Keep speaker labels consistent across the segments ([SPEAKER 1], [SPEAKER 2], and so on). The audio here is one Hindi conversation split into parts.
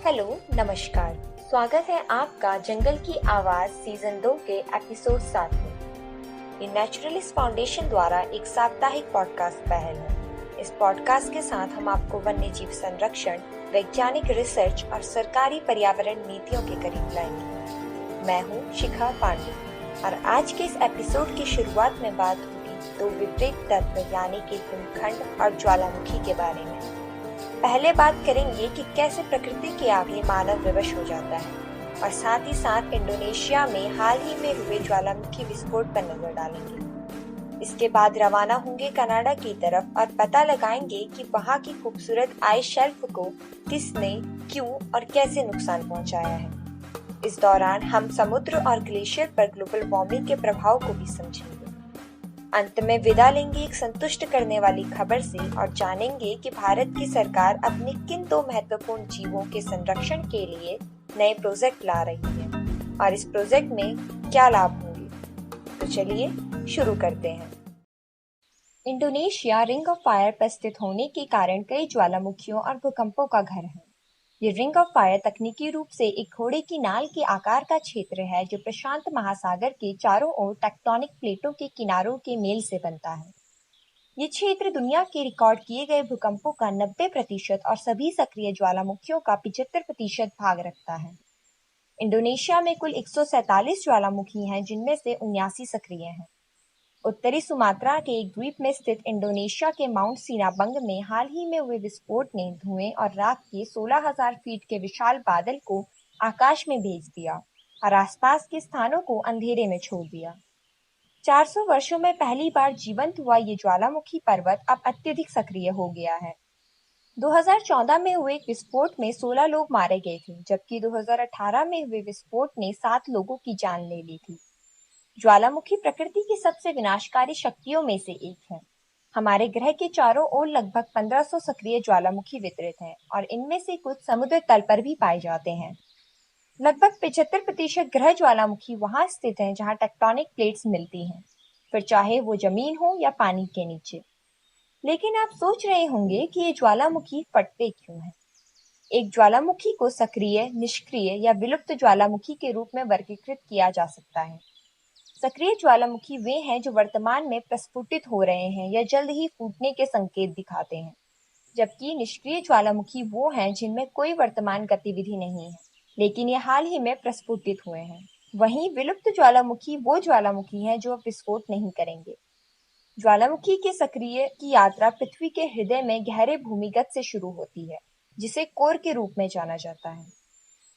[SPEAKER 1] हेलो, नमस्कार। स्वागत है आपका जंगल की आवाज सीजन 2 के एपिसोड 7 में। ये नेचुरलिस्ट फाउंडेशन द्वारा एक साप्ताहिक पॉडकास्ट पहल है। इस पॉडकास्ट के साथ हम आपको वन्य जीव संरक्षण, वैज्ञानिक रिसर्च और सरकारी पर्यावरण नीतियों के करीब लाएंगे। मैं हूँ शिखा पांडे और आज के इस एपिसोड की शुरुआत में बात होगी दो विपरीत तत्व यानी कि हिमखंड और ज्वालामुखी के बारे में। पहले बात करेंगे कि कैसे प्रकृति के आगे मानव विवश हो जाता है और साथ ही साथ इंडोनेशिया में हाल ही में हुए ज्वालामुखी विस्फोट पर नजर डालेंगे। इसके बाद रवाना होंगे कनाडा की तरफ और पता लगाएंगे कि वहाँ की खूबसूरत आइस शेल्फ को किसने, क्यों और कैसे नुकसान पहुँचाया है। इस दौरान हम समुद्र और ग्लेशियर पर ग्लोबल वार्मिंग के प्रभाव को भी समझेंगे। अंत में विदा लेंगे एक संतुष्ट करने वाली खबर से और जानेंगे कि भारत की सरकार अपने किन दो महत्वपूर्ण जीवों के संरक्षण के लिए नए प्रोजेक्ट ला रही है और इस प्रोजेक्ट में क्या लाभ होंगे। तो चलिए शुरू करते हैं। इंडोनेशिया रिंग ऑफ फायर पर स्थित होने के कारण कई ज्वालामुखियों और भूकंपों का घर है। ये रिंग ऑफ फायर तकनीकी रूप से एक घोड़े की नाल के आकार का क्षेत्र है जो प्रशांत महासागर के चारों ओर टेक्टोनिक प्लेटों के किनारों के मेल से बनता है। ये क्षेत्र दुनिया के रिकॉर्ड किए गए भूकंपों का 90% और सभी सक्रिय ज्वालामुखियों का 75% भाग रखता है। इंडोनेशिया में कुल 147 ज्वालामुखी हैं जिनमें से 79 सक्रिय हैं। उत्तरी सुमात्रा के एक द्वीप में स्थित इंडोनेशिया के माउंट सिनाबंग में हाल ही में हुए विस्फोट ने धुएं और राख के 16,000 फीट के विशाल बादल को आकाश में भेज दिया और आसपास के स्थानों को अंधेरे में छोड़ दिया। 400 वर्षों में पहली बार जीवंत हुआ ये ज्वालामुखी पर्वत अब अत्यधिक सक्रिय हो गया है। 2014 में हुए एक विस्फोट में 16 लोग मारे गए थे, जबकि 2018 में हुए विस्फोट ने 7 लोगों की जान ले ली थी। ज्वालामुखी प्रकृति की सबसे विनाशकारी शक्तियों में से एक है। हमारे ग्रह के चारों ओर लगभग 1500 सक्रिय ज्वालामुखी वितरित हैं और इनमें से कुछ समुद्र तल पर भी पाए जाते हैं। लगभग 75% ग्रह ज्वालामुखी वहां स्थित हैं जहां टेक्टोनिक प्लेट्स मिलती हैं, फिर चाहे वो जमीन हो या पानी के नीचे। लेकिन आप सोच रहे होंगे कि ये ज्वालामुखी फटते क्यों हैं? एक ज्वालामुखी को सक्रिय, निष्क्रिय या विलुप्त ज्वालामुखी के रूप में वर्गीकृत किया जा सकता है। सक्रिय ज्वालामुखी वे हैं जो वर्तमान में प्रस्फुटित हो रहे हैं या जल्द ही फूटने के संकेत दिखाते हैं, जबकि निष्क्रिय ज्वालामुखी वो हैं जिनमें कोई वर्तमान गतिविधि नहीं है, लेकिन ये हाल ही में प्रस्फुटित हुए हैं। वहीं विलुप्त ज्वालामुखी वो ज्वालामुखी हैं जो अब विस्फोट नहीं करेंगे। ज्वालामुखी के सक्रिय की यात्रा पृथ्वी के हृदय में गहरे भूमिगत से शुरू होती है, जिसे कोर के रूप में जाना जाता है।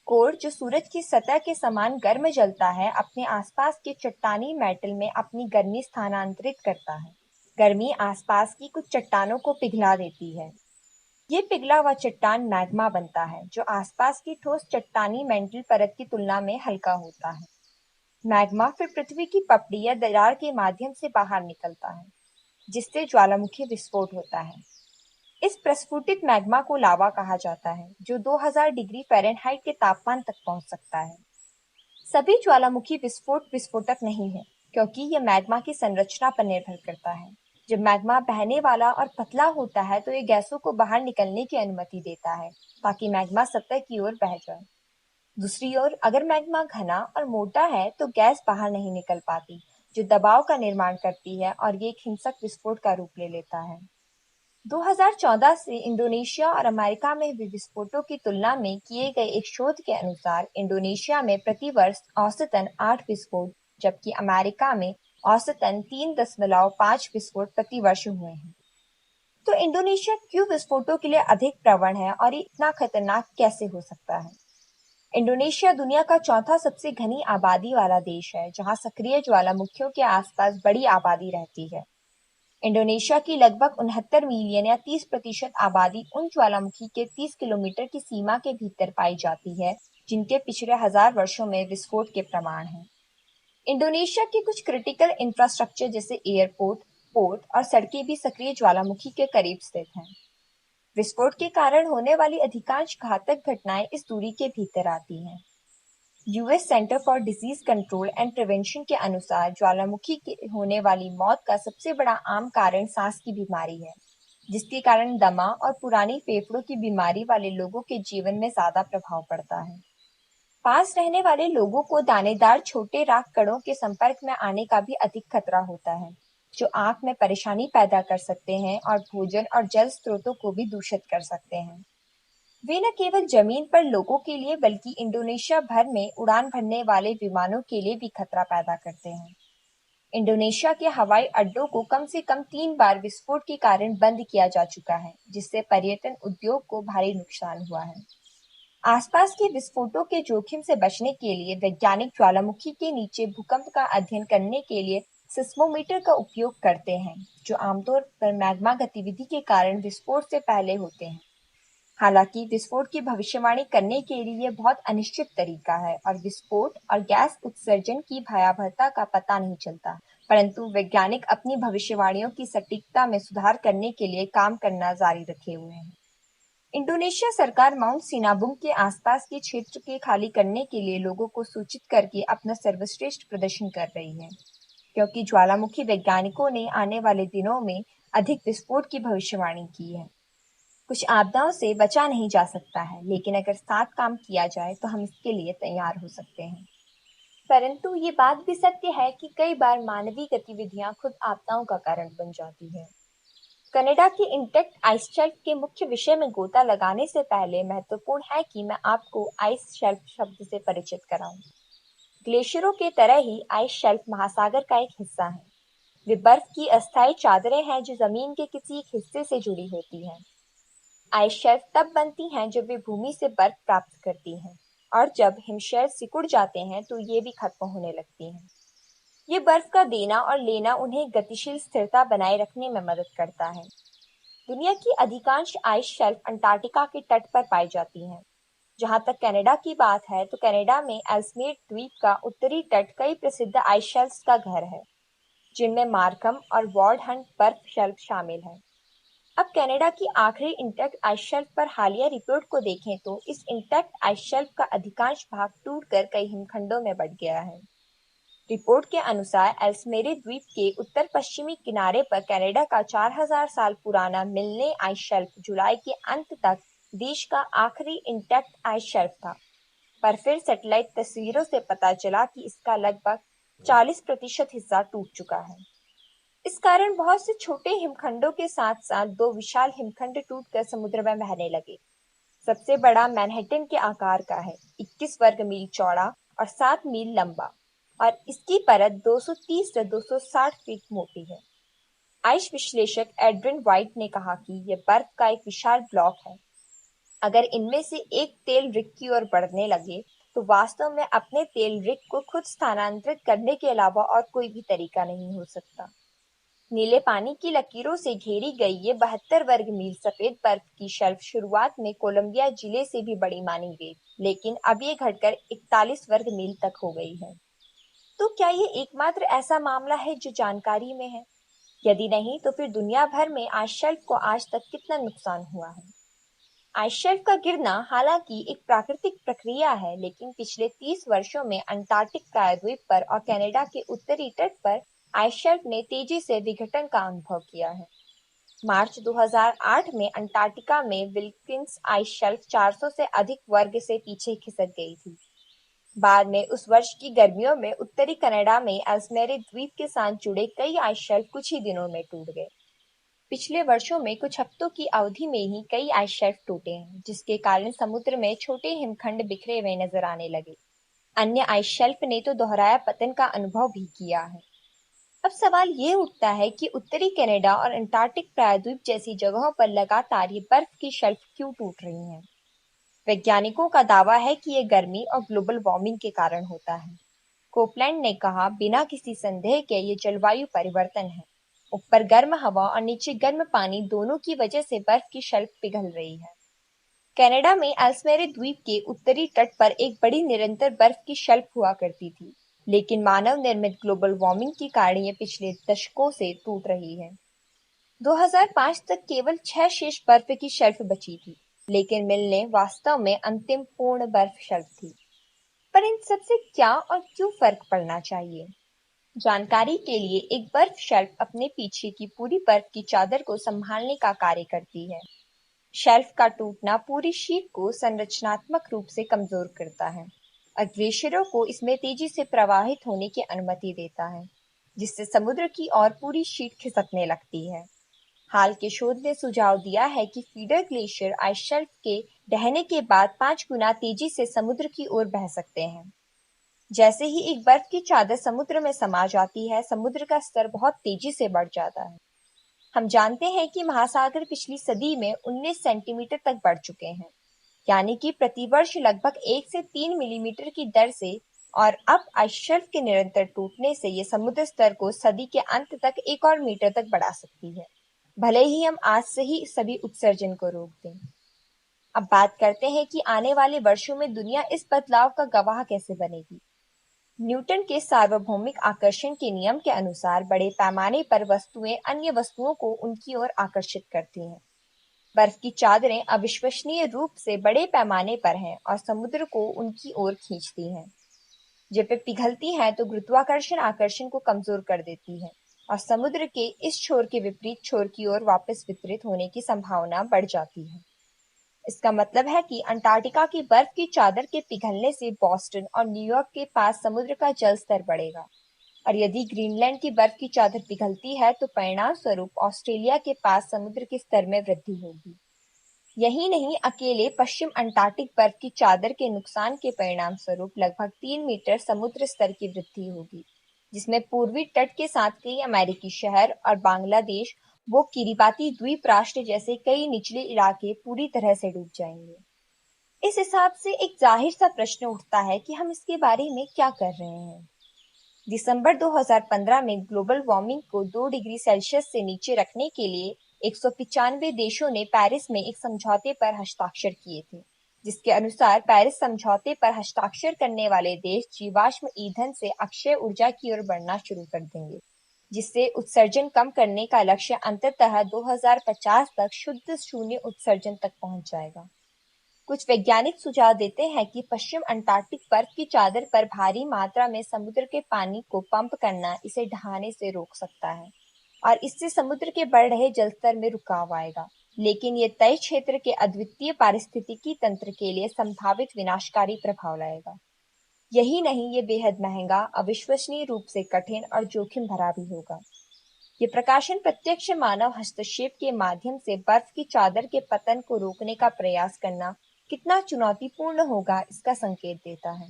[SPEAKER 1] कोर, जो सूरज की सतह के समान गर्म जलता है, अपने आसपास के चट्टानी मेटल में अपनी गर्मी स्थानांतरित करता है। गर्मी आसपास की कुछ चट्टानों को पिघला देती है। ये पिघला हुआ चट्टान मैग्मा बनता है, जो आसपास की ठोस चट्टानी मेंटल परत की तुलना में हल्का होता है। मैग्मा फिर पृथ्वी की पपड़ी या दरार के माध्यम से बाहर निकलता है, जिससे ज्वालामुखी विस्फोट होता है। इस प्रस्फुटित मैग्मा को लावा कहा जाता है, जो 2000 डिग्री फ़ारेनहाइट के तापमान तक पहुंच सकता है। सभी ज्वालामुखी विस्फोट विस्फोटक नहीं है, क्योंकि यह मैग्मा की संरचना पर निर्भर करता है। जब मैग्मा बहने वाला और पतला होता है तो ये गैसों को बाहर निकलने की अनुमति देता है, ताकि मैग्मा सतह की ओर बह जाए। दूसरी ओर, अगर मैग्मा घना और मोटा है तो गैस बाहर नहीं निकल पाती, जो दबाव का निर्माण करती है और ये एक हिंसक विस्फोट का रूप ले लेता है। 2014 से इंडोनेशिया और अमेरिका में हुए विस्फोटों की तुलना में किए गए एक शोध के अनुसार इंडोनेशिया में प्रति वर्ष औसतन 8 विस्फोट, जबकि अमेरिका में औसतन 3.5 विस्फोट प्रति वर्ष हुए हैं। तो इंडोनेशिया क्यों विस्फोटों के लिए अधिक प्रवण है और ये इतना खतरनाक कैसे हो सकता है? इंडोनेशिया दुनिया का चौथा सबसे घनी आबादी वाला देश है, जहां सक्रिय ज्वालामुखियों के आसपास बड़ी आबादी रहती है। इंडोनेशिया की लगभग 69 मिलियन या 30% आबादी उन ज्वालामुखी के 30 किलोमीटर की सीमा के भीतर पाई जाती है, जिनके पिछले 1000 वर्षों में विस्फोट के प्रमाण हैं। इंडोनेशिया के कुछ क्रिटिकल इंफ्रास्ट्रक्चर जैसे एयरपोर्ट, पोर्ट और सड़कें भी सक्रिय ज्वालामुखी के करीब स्थित हैं। विस्फोट के कारण होने वाली अधिकांश घातक घटनाएं इस दूरी के भीतर आती हैं। US centre for disease control and prevention के अनुसार ज्वालामुखी के होने वाली मौत का सबसे बड़ा आम कारण सांस की बीमारी है। जिसके कारण दमा और पुरानी फेफड़ों की बीमारी वाले लोगों के जीवन में ज्यादा प्रभाव पड़ता है। पास रहने वाले लोगों को दानेदार छोटे राख कणों के संपर्क में आने का भी अधिक खतरा होता है, जो आंख में परेशानी पैदा कर सकते हैं और भोजन और जल स्रोतों को भी दूषित कर सकते हैं। वे न केवल जमीन पर लोगों के लिए बल्कि इंडोनेशिया भर में उड़ान भरने वाले विमानों के लिए भी खतरा पैदा करते हैं। इंडोनेशिया के हवाई अड्डों को कम से कम 3 बार विस्फोट के कारण बंद किया जा चुका है, जिससे पर्यटन उद्योग को भारी नुकसान हुआ है। आसपास के विस्फोटों के जोखिम से बचने के लिए वैज्ञानिक ज्वालामुखी के नीचे भूकंप का अध्ययन करने के लिए सिस्मोमीटर का उपयोग करते हैं, जो आमतौर पर मैग्मा गतिविधि के कारण विस्फोट से पहले होते हैं। हालांकि विस्फोट की भविष्यवाणी करने के लिए यह बहुत अनिश्चित तरीका है और विस्फोट और गैस उत्सर्जन की भयावहता का पता नहीं चलता, परंतु वैज्ञानिक अपनी भविष्यवाणियों की सटीकता में सुधार करने के लिए काम करना जारी रखे हुए हैं। इंडोनेशिया सरकार माउंट सिनाबुंग के आसपास के क्षेत्र के खाली करने के लिए लोगों को सूचित करके अपना सर्वश्रेष्ठ प्रदर्शन कर रही है, क्योंकि ज्वालामुखी वैज्ञानिकों ने आने वाले दिनों में अधिक विस्फोट की भविष्यवाणी की है। कुछ आपदाओं से बचा नहीं जा सकता है, लेकिन अगर साथ काम किया जाए तो हम इसके लिए तैयार हो सकते हैं। परंतु ये बात भी सत्य है कि कई बार मानवीय गतिविधियां खुद आपदाओं का कारण बन जाती है। कनाडा के इंटैक्ट आइस शेल्फ के मुख्य विषय में गोता लगाने से पहले महत्वपूर्ण है कि मैं आपको आइस शेल्फ शब्द से परिचित कराऊं। ग्लेशियरों के तरह ही आइस शेल्फ महासागर का एक हिस्सा है। वे बर्फ की अस्थायी चादरें हैं जो जमीन के किसी एक हिस्से से जुड़ी होती हैं। आइस शेल्फ तब बनती हैं जब वे भूमि से बर्फ प्राप्त करती हैं, और जब हिमशैल सिकुड़ जाते हैं तो ये भी खत्म होने लगती हैं। ये बर्फ का देना और लेना उन्हें गतिशील स्थिरता बनाए रखने में मदद करता है। दुनिया की अधिकांश आइस शेल्फ अंटार्कटिका के तट पर पाई जाती हैं। जहां तक कनाडा की बात है तो कनाडा में एल्समेयर द्वीप का उत्तरी तट कई प्रसिद्ध आइस शेल्फ्स का घर है, जिनमें मार्कम और वॉर्ड हंट बर्फ शेल्फ शामिल है। अब कनाडा की आखिरी इंटैक्ट आइस शेल्फ पर हालिया रिपोर्ट को देखें तो इस इंटैक्ट आइस शेल्फ का अधिकांश भाग टूटकर कई हिमखंडों में बंट गया है। रिपोर्ट के अनुसार एल्समेरी द्वीप के उत्तर पश्चिमी किनारे पर कनाडा का 4000 साल पुराना मिल्ने आइस शेल्फ जुलाई के अंत तक देश का आखिरी इंटैक्ट आइस शेल्फ था, पर फिर सैटेलाइट तस्वीरों से पता चला कि इसका लगभग 40% हिस्सा टूट चुका है। इस कारण बहुत से छोटे हिमखंडों के साथ साथ दो विशाल हिमखंड टूटकर समुद्र में बहने लगे। सबसे बड़ा मैनहट्टन के आकार का है, 21 वर्ग मील चौड़ा और 7 मील लंबा, और इसकी परत 230 से 260 फीट मोटी है। आइस विश्लेषक एड्रिन व्हाइट ने कहा कि यह बर्फ का एक विशाल ब्लॉक है। अगर इनमें से एक तेल रिग की ओर बढ़ने लगे तो वास्तव में अपने तेल रिग को खुद स्थानांतरित करने के अलावा और कोई भी तरीका नहीं हो सकता। नीले पानी की लकीरों से घेरी गई ये 72 वर्ग मील सफेद बर्फ की शेल्फ शुरुआत में कोलंबिया जिले से भी बड़ी मानी गई, लेकिन अब ये घटकर 41 वर्ग मील तक हो गई है। तो क्या ये एकमात्र ऐसा मामला है जो जानकारी में है? यदि नहीं, तो फिर दुनिया भर में आइस शेल्फ को आज तक कितना नुकसान हुआ है? आइस शेल्फ का गिरना हालांकि एक प्राकृतिक प्रक्रिया है, लेकिन पिछले 30 वर्षों में अंटार्कटिक प्रायद्वीप पर और कनाडा के उत्तरी तट पर आइस शेल्फ ने तेजी से विघटन का अनुभव किया है। मार्च 2008 में अंटार्कटिका में विल्किंस आइस शेल्फ 400 से अधिक वर्ग से पीछे खिसक गई थी। बाद में उस वर्ष की गर्मियों में उत्तरी कनाडा में एल्समेरी द्वीप के साथ जुड़े कई आइस शेल्फ कुछ ही दिनों में टूट गए। पिछले वर्षों में कुछ हफ्तों की अवधि में ही कई आइस शेल्फ टूटे हैं, जिसके कारण समुद्र में छोटे हिमखंड बिखरे हुए नजर आने लगे। अन्य आइस शेल्फ ने तो दोहराया पतन का अनुभव भी किया है। अब सवाल ये उठता है कि उत्तरी कनाडा और अंटार्कटिक प्रायद्वीप जैसी जगहों पर लगातार ये बर्फ की शेल्फ क्यों टूट रही हैं? वैज्ञानिकों का दावा है कि ये गर्मी और ग्लोबल वार्मिंग के कारण होता है। कोपलैंड ने कहा, बिना किसी संदेह के ये जलवायु परिवर्तन है। ऊपर गर्म हवा और नीचे गर्म पानी दोनों की वजह से बर्फ की शेल्फ पिघल रही है। कनाडा में एल्समेरी द्वीप के उत्तरी तट पर एक बड़ी निरंतर बर्फ की शेल्फ हुआ करती थी, लेकिन मानव निर्मित ग्लोबल वार्मिंग के कारण ये पिछले दशकों से टूट रही है। 2005 तक केवल 6 शेष बर्फ की शेल्फ बची थी, लेकिन मिलने वास्तव में अंतिम पूर्ण बर्फ शेल्फ थी। पर इन सबसे क्या और क्यों फर्क पड़ना चाहिए? जानकारी के लिए, एक बर्फ शेल्फ अपने पीछे की पूरी बर्फ की चादर को संभालने का कार्य करती है। शेल्फ का टूटना पूरी शीट को संरचनात्मक रूप से कमजोर करता है और ग्लेशियरों को इसमें तेजी से प्रवाहित होने की अनुमति देता है, जिससे समुद्र की ओर पूरी शीट खिसकने लगती है। हाल के शोध ने सुझाव दिया है कि फीडर ग्लेशियर आइस शेल्फ के ढहने के बाद 5 गुना तेजी से समुद्र की ओर बह सकते हैं। जैसे ही एक बर्फ की चादर समुद्र में समा जाती है, समुद्र का स्तर बहुत तेजी से बढ़ जाता है। हम जानते हैं कि महासागर पिछली सदी में 19 सेंटीमीटर तक बढ़ चुके हैं, यानी कि प्रतिवर्ष लगभग 1 से 3 मिलीमीटर की दर से, और अब आइस शेल्फ के निरंतर टूटने से ये समुद्र स्तर को सदी के अंत तक 1 और मीटर तक बढ़ा सकती है, भले ही हम आज से ही सभी उत्सर्जन को रोक दें। अब बात करते हैं कि आने वाले वर्षों में दुनिया इस बदलाव का गवाह कैसे बनेगी। न्यूटन के सार्वभौमिक आकर्षण के नियम के अनुसार बड़े पैमाने पर वस्तुएं अन्य वस्तुओं को उनकी ओर आकर्षित करती हैं। बर्फ की चादरें अविश्वसनीय रूप से बड़े पैमाने पर हैं और समुद्र को उनकी ओर खींचती हैं। जब वे पिघलती हैं तो गुरुत्वाकर्षण आकर्षण को कमजोर कर देती है और समुद्र के इस छोर के विपरीत छोर की ओर वापस वितरित होने की संभावना बढ़ जाती है। इसका मतलब है कि अंटार्कटिका की बर्फ की चादर के पिघलने से बोस्टन और न्यूयॉर्क के पास समुद्र का जल स्तर बढ़ेगा, और यदि ग्रीनलैंड की बर्फ की चादर पिघलती है तो परिणाम स्वरूप ऑस्ट्रेलिया के पास समुद्र के स्तर में वृद्धि होगी। यही नहीं, अकेले पश्चिम अंटार्कटिक बर्फ की चादर के नुकसान के परिणाम स्वरूप लगभग 3 मीटर समुद्र स्तर की वृद्धि होगी, जिसमें पूर्वी तट के साथ कई अमेरिकी शहर और बांग्लादेश वो किरिबाती द्वीप राष्ट्र जैसे कई निचले इलाके पूरी तरह से डूब जाएंगे। इस हिसाब से एक जाहिर सा प्रश्न उठता है कि हम इसके बारे में क्या कर रहे हैं। दिसंबर 2015 में ग्लोबल वार्मिंग को 2 डिग्री सेल्सियस से नीचे रखने के लिए 195 देशों ने पेरिस में एक समझौते पर हस्ताक्षर किए थे, जिसके अनुसार पेरिस समझौते पर हस्ताक्षर करने वाले देश जीवाश्म ईंधन से अक्षय ऊर्जा की ओर बढ़ना शुरू कर देंगे, जिससे उत्सर्जन कम करने का लक्ष्य अंततः 2050 तक शुद्ध शून्य उत्सर्जन तक पहुंच जाएगा। कुछ वैज्ञानिक सुझाव देते हैं कि पश्चिम अंटार्कटिक बर्फ की चादर पर भारी मात्रा में समुद्र के पानी को पंप करना इसे ढहाने से रोक सकता है और इससे समुद्र के बढ़ रहे जलस्तर में रुकाव आएगा, लेकिन ये तय क्षेत्र के अद्वितीय पारिस्थितिकी तंत्र के लिए संभावित विनाशकारी प्रभाव लाएगा। यही नहीं, ये बेहद महंगा, अविश्वसनीय रूप से कठिन और जोखिम भरा भी होगा। ये प्रकाशन प्रत्यक्ष मानव हस्तक्षेप के माध्यम से बर्फ की चादर के पतन को रोकने का प्रयास करना कितना चुनौतीपूर्ण होगा, इसका संकेत देता है।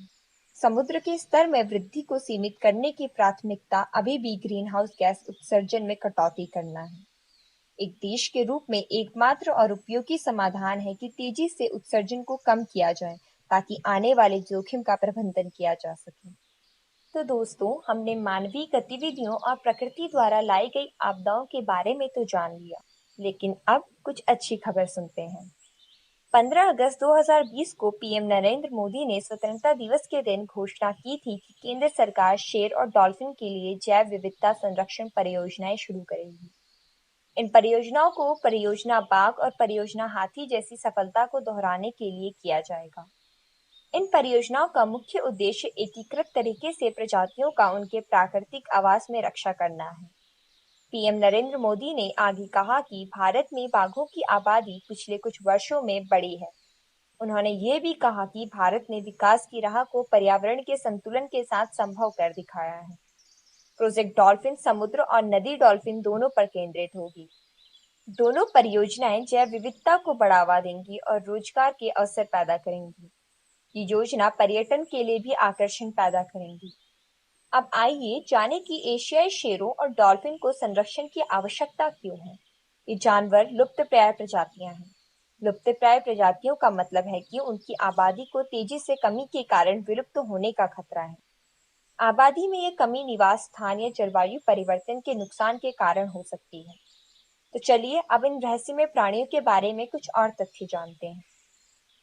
[SPEAKER 1] समुद्र के स्तर में वृद्धि को सीमित करने की प्राथमिकता अभी भी ग्रीनहाउस गैस उत्सर्जन में कटौती करना है। एक देश के रूप में एकमात्र और उपयोगी समाधान है कि तेजी से उत्सर्जन को कम किया जाए ताकि आने वाले जोखिम का प्रबंधन किया जा सके। तो दोस्तों, हमने मानवीय गतिविधियों और प्रकृति द्वारा लाई गई आपदाओं के बारे में तो जान लिया, लेकिन अब कुछ अच्छी खबर सुनते हैं। 15 अगस्त 2020 को पीएम नरेंद्र मोदी ने स्वतंत्रता दिवस के दिन घोषणा की थी कि केंद्र सरकार शेर और डॉल्फिन के लिए जैव विविधता संरक्षण परियोजनाएं शुरू करेगी। इन परियोजनाओं को परियोजना बाघ और परियोजना हाथी जैसी सफलता को दोहराने के लिए किया जाएगा। इन परियोजनाओं का मुख्य उद्देश्य एकीकृत तरीके से प्रजातियों का उनके प्राकृतिक आवास में रक्षा करना है। पीएम नरेंद्र मोदी ने आगे कहा कि भारत में बाघों की आबादी पिछले कुछ वर्षों में बढ़ी है। उन्होंने ये भी कहा कि भारत ने विकास की राह को पर्यावरण के संतुलन के साथ संभव कर दिखाया है। प्रोजेक्ट डॉल्फिन समुद्र और नदी डॉल्फिन दोनों पर केंद्रित होगी। दोनों परियोजनाएं जैव विविधता को बढ़ावा देंगी और रोजगार के अवसर पैदा करेंगी। ये योजना पर्यटन के लिए भी आकर्षण पैदा करेंगी। अब आइए जानें कि एशियाई शेरों और डॉल्फिन को संरक्षण की आवश्यकता क्यों है। ये जानवर लुप्तप्राय प्रजातियां हैं। लुप्तप्राय प्रजातियों का मतलब है कि उनकी आबादी को तेजी से कमी के कारण विलुप्त होने का खतरा है। आबादी में ये कमी निवास स्थान या जलवायु परिवर्तन के नुकसान के कारण हो सकती है। तो चलिए अब इन रहस्यमय प्राणियों के बारे में कुछ और तथ्य जानते हैं।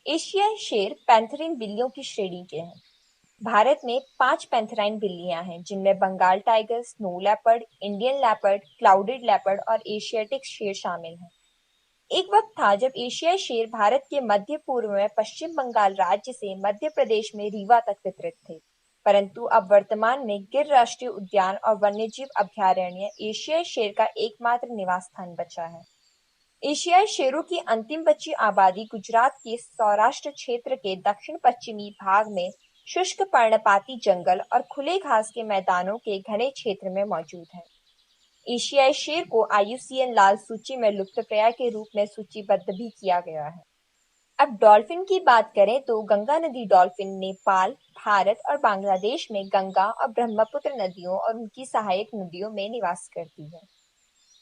[SPEAKER 1] एशियाई शेर पैंथेरिन बिल्लियों की श्रेणी के हैं। भारत में 5 पैंथेराइन बिल्लियां हैं, जिनमें Bengal tiger, snow leopard, Indian leopard, clouded leopard और एशियाटिक शेर शामिल हैं। एक वक्त था जब एशियाई शेर भारत के मध्य पूर्व में पश्चिम बंगाल राज्य से मध्य प्रदेश में रीवा तक वितरित थे, परंतु अब वर्तमान में गिर राष्ट्रीय उद्यान और वन्यजीव अभयारण्य एशियाई शेर का एकमात्र निवास स्थान बचा है। एशियाई शेरों की अंतिम बची आबादी गुजरात के सौराष्ट्र क्षेत्र के दक्षिण पश्चिमी भाग में शुष्क पर्णपाती जंगल और खुले घास के मैदानों के घने क्षेत्र में मौजूद है। एशियाई शेर को IUCN लाल सूची में लुप्तप्राय के रूप में सूचीबद्ध भी किया गया है। अब डॉल्फिन की बात करें तो गंगा नदी डॉल्फिन नेपाल, भारत और बांग्लादेश में गंगा और ब्रह्मपुत्र नदियों और उनकी सहायक नदियों में निवास करती है।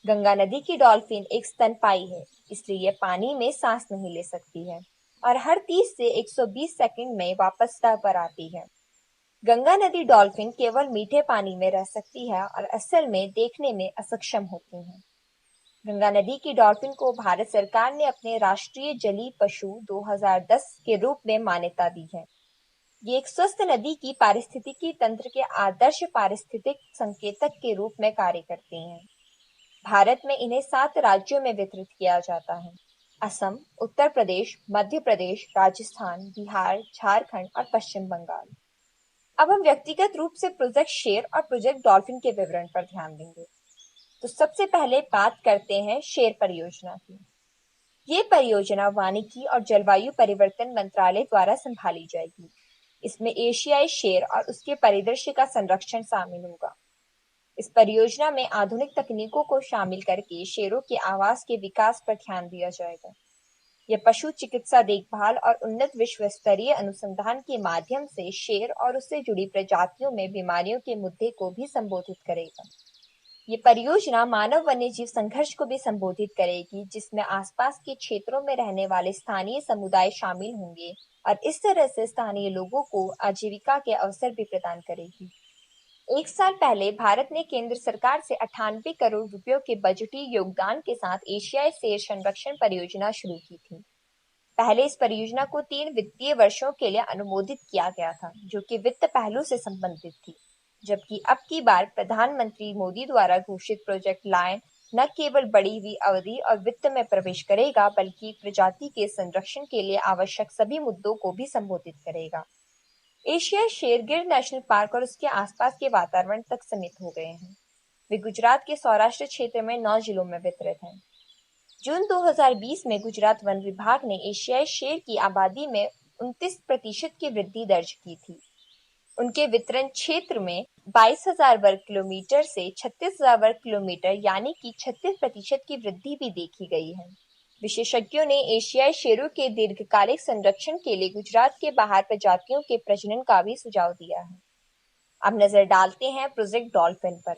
[SPEAKER 1] गंगा नदी की डॉल्फिन एक स्तनपायी है, इसलिए यह पानी में सांस नहीं ले सकती है और हर 30 से 120 सेकंड में वापस तट पर आती है। गंगा नदी डॉल्फिन केवल मीठे पानी में रह सकती है और असल में देखने में असक्षम होती हैं। गंगा नदी की डॉल्फिन को भारत सरकार ने अपने राष्ट्रीय जलीय पशु 2010 के रूप में मान्यता दी है। ये एक स्वस्थ नदी की पारिस्थितिकी तंत्र के आदर्श पारिस्थितिक संकेतक के रूप में कार्य करती हैं। भारत में इन्हें 7 राज्यों में वितरित किया जाता है: असम, उत्तर प्रदेश, मध्य प्रदेश, राजस्थान, बिहार, झारखंड और पश्चिम बंगाल। अब हम व्यक्तिगत रूप से प्रोजेक्ट शेर और प्रोजेक्ट डॉल्फिन के विवरण पर ध्यान देंगे। तो सबसे पहले बात करते हैं शेर परियोजना की। ये परियोजना वानिकी और जलवायु परिवर्तन मंत्रालय द्वारा संभाली जाएगी। इसमें एशियाई शेर और उसके परिदृश्य का संरक्षण शामिल होगा। इस परियोजना में आधुनिक तकनीकों को शामिल करके शेरों के आवास के विकास पर ध्यान दिया जाएगा। यह पशु चिकित्सा देखभाल और उन्नत विश्व स्तरीय अनुसंधान के माध्यम से शेर और उससे जुड़ी प्रजातियों में बीमारियों के मुद्दे को भी संबोधित करेगा। ये परियोजना मानव वन्यजीव संघर्ष को भी संबोधित करेगी, जिसमें आसपास के क्षेत्रों में रहने वाले स्थानीय समुदाय शामिल होंगे और इस तरह से स्थानीय लोगों को आजीविका के अवसर भी प्रदान करेगी। 1 साल पहले भारत ने केंद्र सरकार से 98 करोड़ रुपयों के बजटीय योगदान के साथ एशियाई शेर संरक्षण परियोजना शुरू की थी। पहले इस परियोजना को 3 वित्तीय वर्षों के लिए अनुमोदित किया गया था, जो कि वित्त पहलू से संबंधित थी, जबकि अब की बार प्रधानमंत्री मोदी द्वारा घोषित प्रोजेक्ट लायन न केवल बढ़ी हुई अवधि और वित्त में प्रवेश करेगा, बल्कि प्रजाति के संरक्षण के लिए आवश्यक सभी मुद्दों को भी संबोधित करेगा। एशियाई शेर गिर नेशनल पार्क और उसके आसपास के वातावरण तक सीमित हो गए हैं। वे गुजरात के सौराष्ट्र क्षेत्र में 9 जिलों में वितरित हैं। जून 2020 में गुजरात वन विभाग ने एशियाई शेर की आबादी में 29% की वृद्धि दर्ज की थी। उनके वितरण क्षेत्र में 22,000 वर्ग किलोमीटर से 36,000 वर्ग किलोमीटर यानी कि 36% की वृद्धि भी देखी गई है। विशेषज्ञों ने एशियाई शेरों के दीर्घकालिक संरक्षण के लिए गुजरात के बाहर प्रजातियों के प्रजनन का भी सुझाव दिया है। अब नजर डालते हैं प्रोजेक्ट डॉल्फिन पर।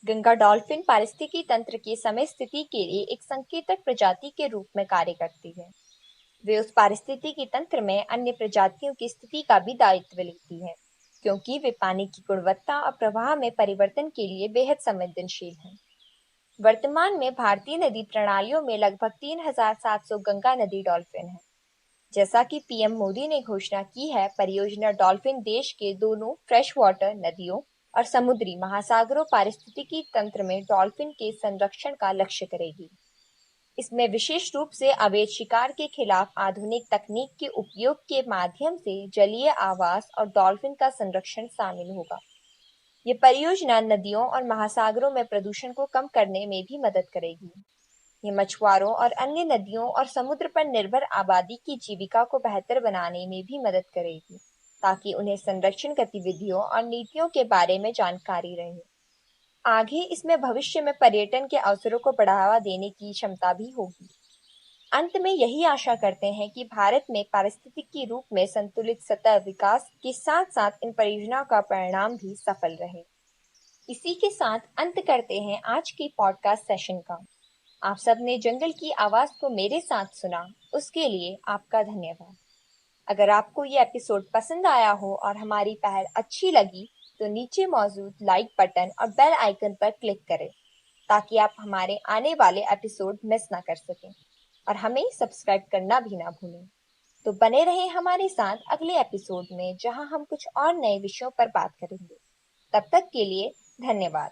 [SPEAKER 1] गंगा डॉल्फिन पारिस्थितिकी तंत्र की समय स्थिति के लिए एक संकेतक प्रजाति के रूप में कार्य करती है। वे उस पारिस्थितिकी तंत्र में अन्य प्रजातियों की स्थिति का भी दायित्व लेती है, क्योंकि वे पानी की गुणवत्ता और प्रवाह में परिवर्तन के लिए बेहद संवेदनशील हैं। वर्तमान में भारतीय नदी प्रणालियों में लगभग 3,700 गंगा नदी डॉल्फिन हैं। जैसा कि पीएम मोदी ने घोषणा की है, परियोजना डॉल्फिन देश के दोनों फ्रेश वाटर नदियों और समुद्री महासागरों पारिस्थितिकी तंत्र में डॉल्फिन के संरक्षण का लक्ष्य करेगी। इसमें विशेष रूप से अवैध शिकार के खिलाफ आधुनिक तकनीक के उपयोग के माध्यम से जलीय आवास और डॉल्फिन का संरक्षण शामिल होगा। ये परियोजना नदियों और महासागरों में प्रदूषण को कम करने में भी मदद करेगी। ये मछुआरों और अन्य नदियों और समुद्र पर निर्भर आबादी की जीविका को बेहतर बनाने में भी मदद करेगी, ताकि उन्हें संरक्षण गतिविधियों और नीतियों के बारे में जानकारी रहे। आगे इसमें भविष्य में पर्यटन के अवसरों को बढ़ावा देने की क्षमता भी होगी। अंत में यही आशा करते हैं कि भारत में पारिस्थितिकी रूप में संतुलित सतह विकास के साथ साथ इन परियोजनाओं का परिणाम भी सफल रहे। इसी के साथ अंत करते हैं आज की पॉडकास्ट सेशन का। आप सबने जंगल की आवाज को मेरे साथ सुना, उसके लिए आपका धन्यवाद। अगर आपको ये एपिसोड पसंद आया हो और हमारी पहल अच्छी लगी, तो नीचे मौजूद लाइक बटन और बेल आइकन पर क्लिक करें, ताकि आप हमारे आने वाले एपिसोड मिस ना कर सकें और हमें सब्सक्राइब करना भी ना भूलें। तो बने रहें हमारे साथ अगले एपिसोड में, जहां हम कुछ और नए विषयों पर बात करेंगे। तब तक के लिए धन्यवाद।